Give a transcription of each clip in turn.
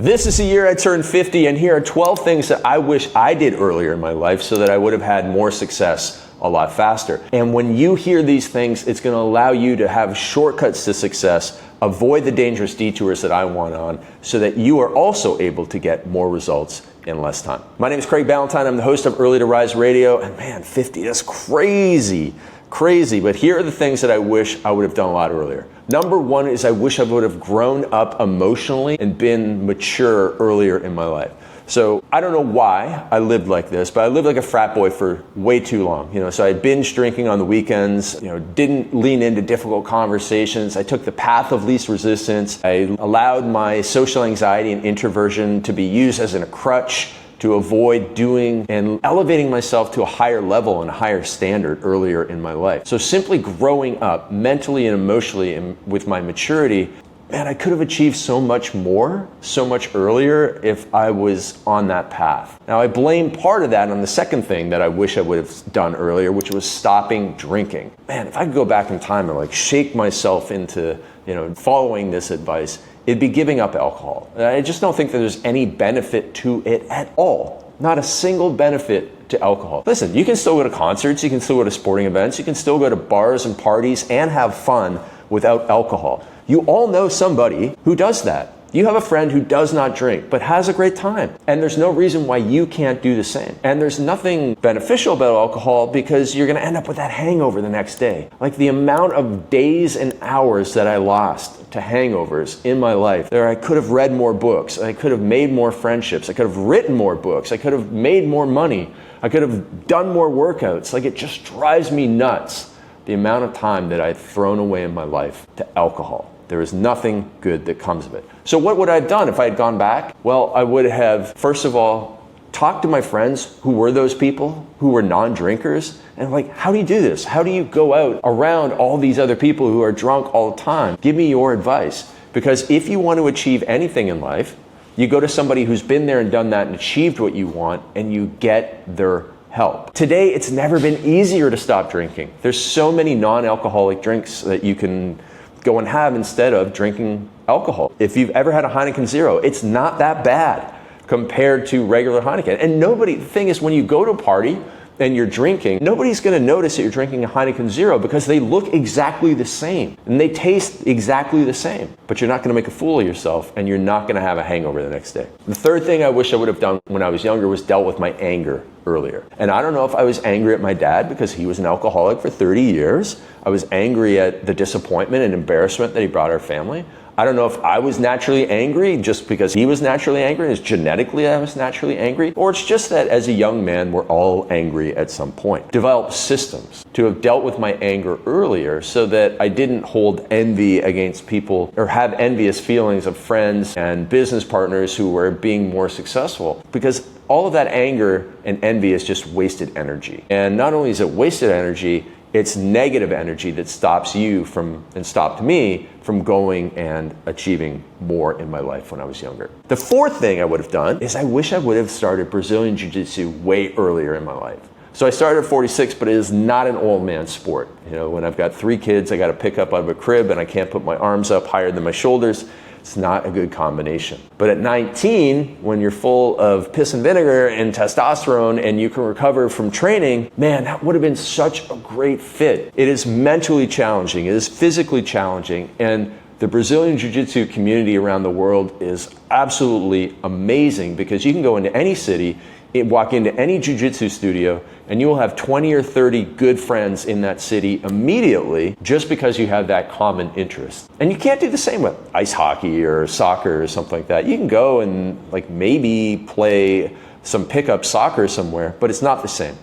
This is the year I turned 50, and here are 12 things that I wish I did earlier in my life so that I would have had more success a lot faster. And when you hear these things, it's going to allow you to have shortcuts to success, avoid the dangerous detours that I want on, so that you are also able to get more results in less time. My name is Craig Ballantyne. I'm the host of Early to Rise Radio, and man, 50, that's crazy. But here are the things that I wish I would have done a lot earlier. Number one is I wish I would have grown up emotionally and been mature earlier in my life. So I don't know why I lived like this, but I lived like a frat boy for way too long. So I binge drinking on the weekends, didn't lean into difficult conversations. I took the path of least resistance. I allowed my social anxiety and introversion to be used as a crutch to avoid doing and elevating myself to a higher level and a higher standard earlier in my life. So simply growing up mentally and emotionally and with my maturity, man, I could have achieved so much more, so much earlier if I was on that path. Now, I blame part of that on the second thing that I wish I would have done earlier, which was stopping drinking. Man, if I could go back in time and shake myself into, following this advice, it'd be giving up alcohol. I just don't think that there's any benefit to it at all. Not a single benefit to alcohol. Listen, you can still go to concerts, you can still go to sporting events, you can still go to bars and parties and have fun without alcohol. You all know somebody who does that. You have a friend who does not drink, but has a great time. And there's no reason why you can't do the same. And there's nothing beneficial about alcohol because you're gonna end up with that hangover the next day. Like the amount of days and hours that I lost to hangovers in my life, there I could have read more books, I could have made more friendships, I could have written more books, I could have made more money, I could have done more workouts. It just drives me nuts, the amount of time that I've thrown away in my life to alcohol. There is nothing good that comes of it. So what would I have done if I had gone back? Well, I would have, first of all, talked to my friends who were those people, who were non-drinkers, and how do you do this? How do you go out around all these other people who are drunk all the time? Give me your advice. Because if you want to achieve anything in life, you go to somebody who's been there and done that and achieved what you want, and you get their help. Today, it's never been easier to stop drinking. There's so many non-alcoholic drinks that you can go and have instead of drinking alcohol. If you've ever had a Heineken Zero, it's not that bad compared to regular Heineken. And the thing is, when you go to a party and you're drinking, nobody's gonna notice that you're drinking a Heineken Zero because they look exactly the same and they taste exactly the same. But you're not gonna make a fool of yourself and you're not gonna have a hangover the next day. The third thing I wish I would have done when I was younger was dealt with my anger earlier. And I don't know if I was angry at my dad because he was an alcoholic for 30 years. I was angry at the disappointment and embarrassment that he brought our family. I don't know if I was naturally angry just because he was naturally angry, and it's genetically I was naturally angry, or it's just that as a young man, we're all angry at some point. Develop systems to have dealt with my anger earlier so that I didn't hold envy against people or have envious feelings of friends and business partners who were being more successful, because all of that anger and envy is just wasted energy. And not only is it wasted energy, it's negative energy that stops you from, and stopped me from going and achieving more in my life when I was younger. The fourth thing I would have done is I wish I would have started Brazilian Jiu-Jitsu way earlier in my life. So I started at 46, but it is not an old man sport. When I've got 3 kids, I got to pick up out of a crib and I can't put my arms up higher than my shoulders. It's not a good combination. But at 19, when you're full of piss and vinegar and testosterone and you can recover from training, man, that would have been such a great fit. It is mentally challenging, it is physically challenging, and the Brazilian Jiu-Jitsu community around the world is absolutely amazing because you can go into any city, walk into any jiu-jitsu studio, and you will have 20 or 30 good friends in that city immediately just because you have that common interest. And you can't do the same with ice hockey or soccer or something like that. You can go and maybe play some pickup soccer somewhere, but it's not the same.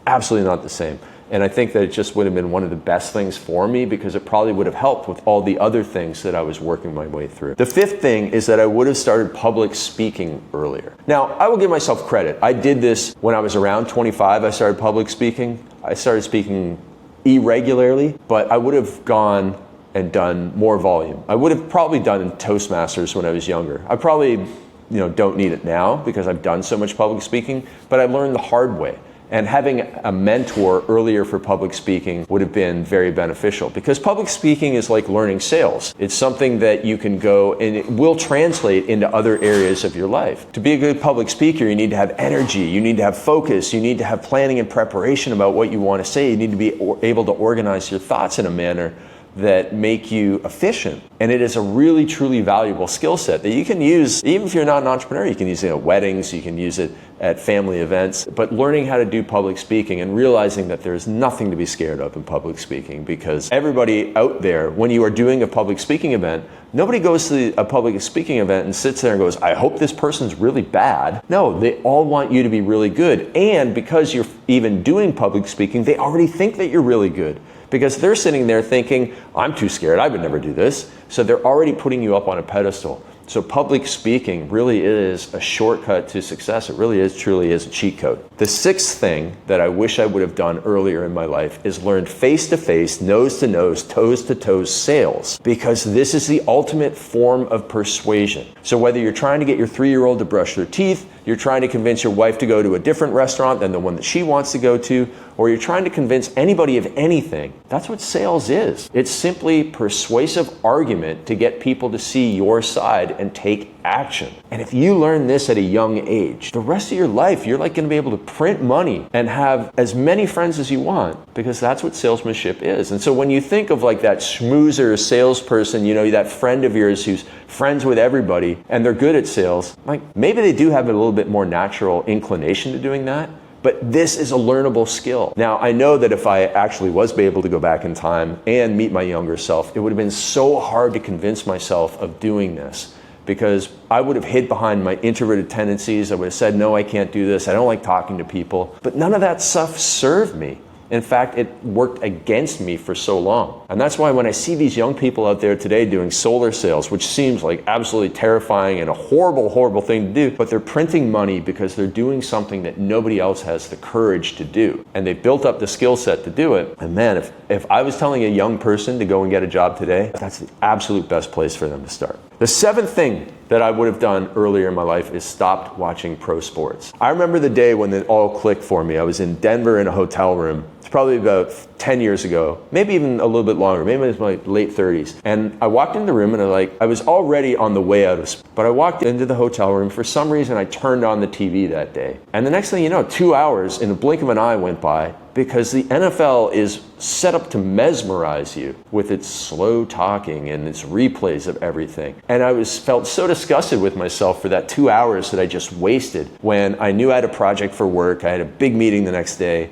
Absolutely not the same. And I think that it just would have been one of the best things for me because it probably would have helped with all the other things that I was working my way through. The fifth thing is that I would have started public speaking earlier. Now, I will give myself credit. I did this when I was around 25. I started public speaking. I started speaking irregularly, but I would have gone and done more volume. I would have probably done Toastmasters when I was younger. I probably don't need it now because I've done so much public speaking, but I learned the hard way. And having a mentor earlier for public speaking would have been very beneficial, because public speaking is like learning sales. It's something that you can go and it will translate into other areas of your life. To be a good public speaker, you need to have energy, you need to have focus, you need to have planning and preparation about what you want to say. You need to be able to organize your thoughts in a manner that make you efficient. And it is a really, truly valuable skill set that you can use, even if you're not an entrepreneur. You can use it at weddings, you can use it at family events. But learning how to do public speaking and realizing that there's nothing to be scared of in public speaking, because everybody out there, when you are doing a public speaking event, nobody goes to a public speaking event and sits there and goes, I hope this person's really bad. No, they all want you to be really good. And because you're even doing public speaking, they already think that you're really good, because they're sitting there thinking, I'm too scared, I would never do this. So they're already putting you up on a pedestal. So public speaking really is a shortcut to success. It really is, truly is a cheat code. The sixth thing that I wish I would have done earlier in my life is learned face-to-face, nose-to-nose, toes-to-toes sales, because this is the ultimate form of persuasion. So whether you're trying to get your 3-year-old to brush their teeth, you're trying to convince your wife to go to a different restaurant than the one that she wants to go to, or you're trying to convince anybody of anything, that's what sales is. It's simply persuasive argument to get people to see your side and take action. And if you learn this at a young age, the rest of your life, you're like going to be able to print money and have as many friends as you want, because that's what salesmanship is. And so when you think of like that schmoozer salesperson, you know, that friend of yours who's friends with everybody and they're good at sales, like maybe they do have a little bit more natural inclination to doing that. But this is a learnable skill. Now, I know that if I actually was able to go back in time and meet my younger self, it would have been so hard to convince myself of doing this, because I would have hid behind my introverted tendencies. I would have said, no, I can't do this. I don't like talking to people. But none of that stuff served me. In fact, it worked against me for so long. And that's why when I see these young people out there today doing solar sales, which seems like absolutely terrifying and a horrible, horrible thing to do, but they're printing money because they're doing something that nobody else has the courage to do. And they've built up the skill set to do it. And man, if I was telling a young person to go and get a job today, that's the absolute best place for them to start. The seventh thing that I would have done earlier in my life is stopped watching pro sports. I remember the day when it all clicked for me. I was in Denver in a hotel room. It's probably about 10 years ago, maybe even a little bit longer, maybe it was my late 30s. And I walked into the room and I was already on the way out of sports, but I walked into the hotel room. For some reason, I turned on the TV that day. And the next thing you know, 2 hours in the blink of an eye went by, because the NFL is set up to mesmerize you with its slow talking and its replays of everything. And I felt so disgusted with myself for that 2 hours that I just wasted, when I knew I had a project for work. I had a big meeting the next day.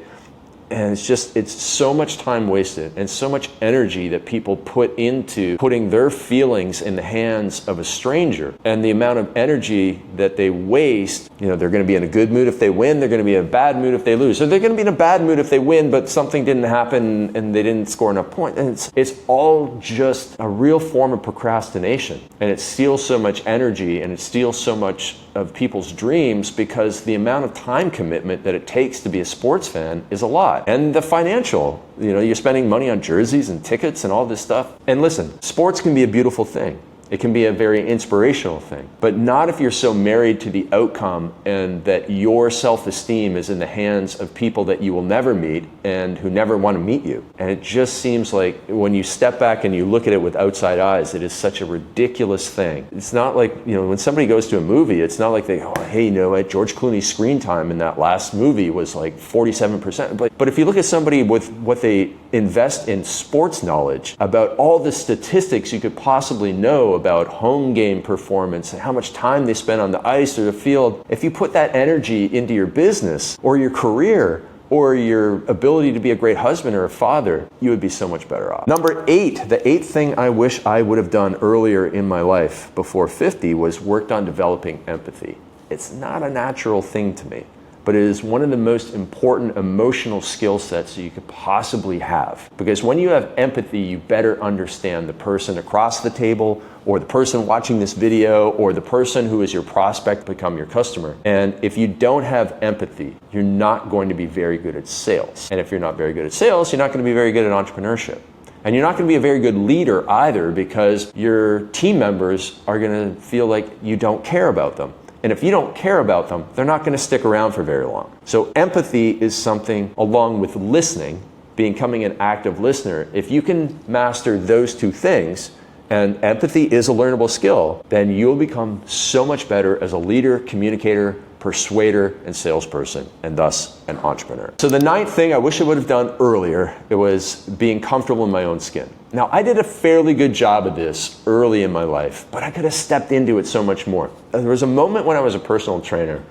And it's so much time wasted and so much energy that people put into putting their feelings in the hands of a stranger. And the amount of energy that they waste, you know, they're going to be in a good mood if they win, they're going to be in a bad mood if they lose. Or they're going to be in a bad mood if they win, but something didn't happen and they didn't score enough points. And it's all just a real form of procrastination. And it steals so much energy and it steals so much of people's dreams, because the amount of time commitment that it takes to be a sports fan is a lot. And the financial, you know, you're spending money on jerseys and tickets and all this stuff. And listen, sports can be a beautiful thing. It can be a very inspirational thing, but not if you're so married to the outcome and that your self-esteem is in the hands of people that you will never meet and who never want to meet you. And it just seems like when you step back and you look at it with outside eyes, it is such a ridiculous thing. It's not like, you know, when somebody goes to a movie, it's not like they go, oh, hey, you know what, George Clooney's screen time in that last movie was like 47%. But if you look at somebody with what they invest in sports knowledge about all the statistics you could possibly know about home game performance and how much time they spend on the ice or the field, if you put that energy into your business or your career or your ability to be a great husband or a father, you would be so much better off. Number 8, the 8th thing I wish I would have done earlier in my life before 50 was worked on developing empathy. It's not a natural thing to me, but it is one of the most important emotional skill sets that you could possibly have. Because when you have empathy, you better understand the person across the table, or the person watching this video, or the person who is your prospect to become your customer. And if you don't have empathy, you're not going to be very good at sales. And if you're not very good at sales, you're not going to be very good at entrepreneurship. And you're not going to be a very good leader either, because your team members are going to feel like you don't care about them. And if you don't care about them, they're not going to stick around for very long. So empathy is something, along with listening, becoming an active listener. If you can master those two things, and empathy is a learnable skill, then you'll become so much better as a leader, communicator, persuader, and salesperson, and thus an entrepreneur. So the ninth thing I wish I would have done earlier, it was being comfortable in my own skin. Now, I did a fairly good job of this early in my life, but I could have stepped into it so much more. There was a moment when I was a personal trainer,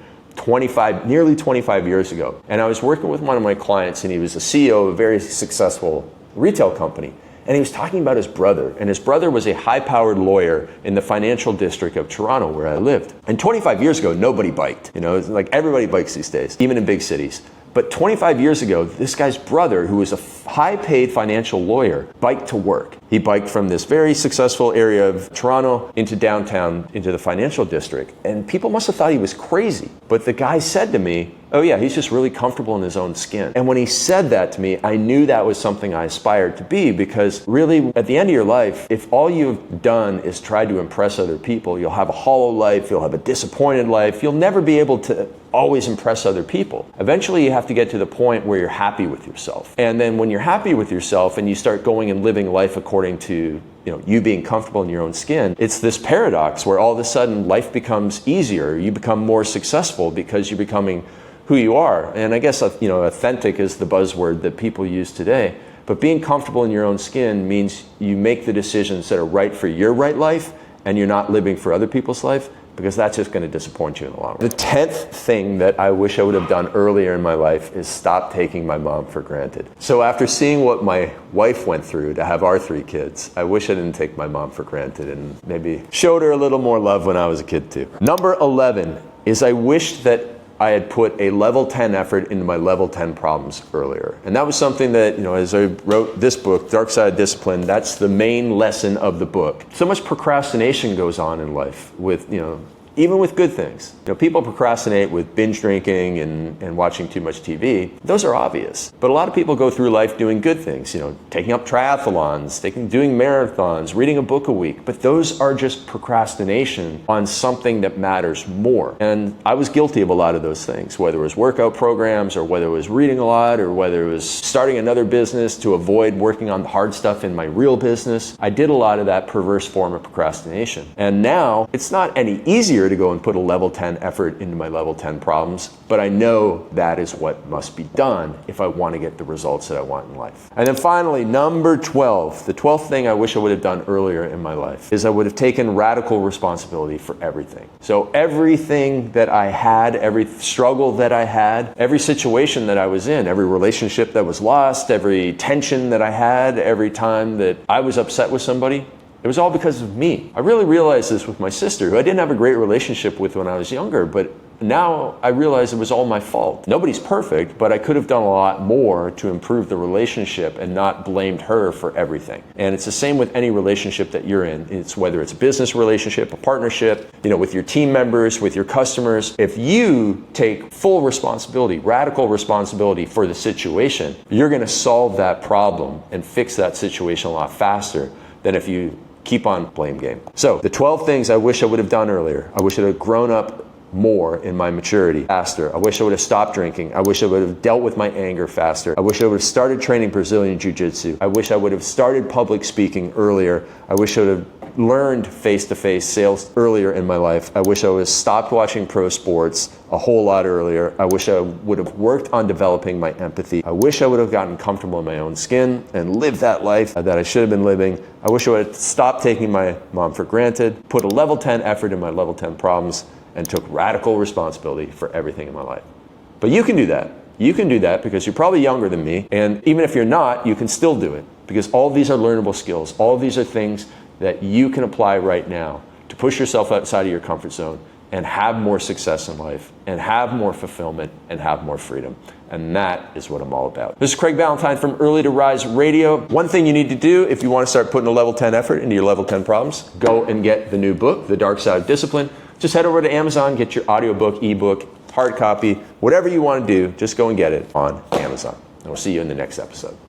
nearly 25 years ago, and I was working with one of my clients, and he was a CEO of a very successful retail company. And he was talking about his brother, and his brother was a high-powered lawyer in the financial district of Toronto, where I lived. And 25 years ago, nobody biked. You know, it's like everybody bikes these days, even in big cities. But 25 years ago, this guy's brother, who was a high-paid financial lawyer, biked to work. He biked from this very successful area of Toronto into downtown, into the financial district. And people must have thought he was crazy. But the guy said to me, oh yeah, he's just really comfortable in his own skin. And when he said that to me, I knew that was something I aspired to be, because really, at the end of your life, if all you've done is tried to impress other people, you'll have a hollow life, you'll have a disappointed life, you'll never be able to always impress other people. Eventually, you have to get to the point where you're happy with yourself. And then when you're happy with yourself and you start going and living life according to you being comfortable in your own skin, it's this paradox where all of a sudden life becomes easier, you become more successful because you're becoming who you are. And I guess authentic is the buzzword that people use today. But being comfortable in your own skin means you make the decisions that are right for your right life, and you're not living for other people's life, because that's just going to disappoint you in the long run. The 10th thing that I wish I would have done earlier in my life is stop taking my mom for granted. So after seeing what my wife went through to have our 3 kids, I wish I didn't take my mom for granted and maybe showed her a little more love when I was a kid too. Number 11 is I wish that I had put a level 10 effort into my level 10 problems earlier. And that was something that, as I wrote this book, Dark Side of Discipline, that's the main lesson of the book. So much procrastination goes on in life with, even with good things. People procrastinate with binge drinking and watching too much TV. Those are obvious. But a lot of people go through life doing good things, taking up triathlons, doing marathons, reading a book a week. But those are just procrastination on something that matters more. And I was guilty of a lot of those things, whether it was workout programs or whether it was reading a lot or whether it was starting another business to avoid working on the hard stuff in my real business. I did a lot of that perverse form of procrastination. And now it's not any easier to go and put a level 10 effort into my level 10 problems, but I know that is what must be done if I want to get the results that I want in life. And then finally, number 12, the 12th thing I wish I would have done earlier in my life is I would have taken radical responsibility for everything. So everything that I had, every struggle that I had, every situation that I was in, every relationship that was lost, every tension that I had, every time that I was upset with somebody, it was all because of me. I really realized this with my sister, who I didn't have a great relationship with when I was younger, but now I realize it was all my fault. Nobody's perfect, but I could have done a lot more to improve the relationship and not blamed her for everything. And it's the same with any relationship that you're in. It's whether it's a business relationship, a partnership, with your team members, with your customers. If you take full responsibility, radical responsibility for the situation, you're going to solve that problem and fix that situation a lot faster than if you keep on blame game. So the 12 things I wish I would have done earlier. I wish I would have grown up more in my maturity faster. I wish I would have stopped drinking. I wish I would have dealt with my anger faster. I wish I would have started training Brazilian Jiu-Jitsu. I wish I would have started public speaking earlier. I wish I would have learned face-to-face sales earlier in my life. I wish I would have stopped watching pro sports a whole lot earlier. I wish I would have worked on developing my empathy. I wish I would have gotten comfortable in my own skin and lived that life that I should have been living. I wish I would have stopped taking my mom for granted, put a level 10 effort in my level 10 problems, and took radical responsibility for everything in my life. But you can do that. You can do that because you're probably younger than me, and even if you're not, you can still do it, because all of these are learnable skills. All of these are things that you can apply right now to push yourself outside of your comfort zone and have more success in life and have more fulfillment and have more freedom. And that is what I'm all about. This is Craig Ballantyne from Early to Rise Radio. One thing you need to do if you want to start putting a level 10 effort into your level 10 problems, go and get the new book, The Dark Side of Discipline. Just head over to Amazon, get your audiobook, ebook, hard copy, whatever you want to do, just go and get it on Amazon. And we'll see you in the next episode.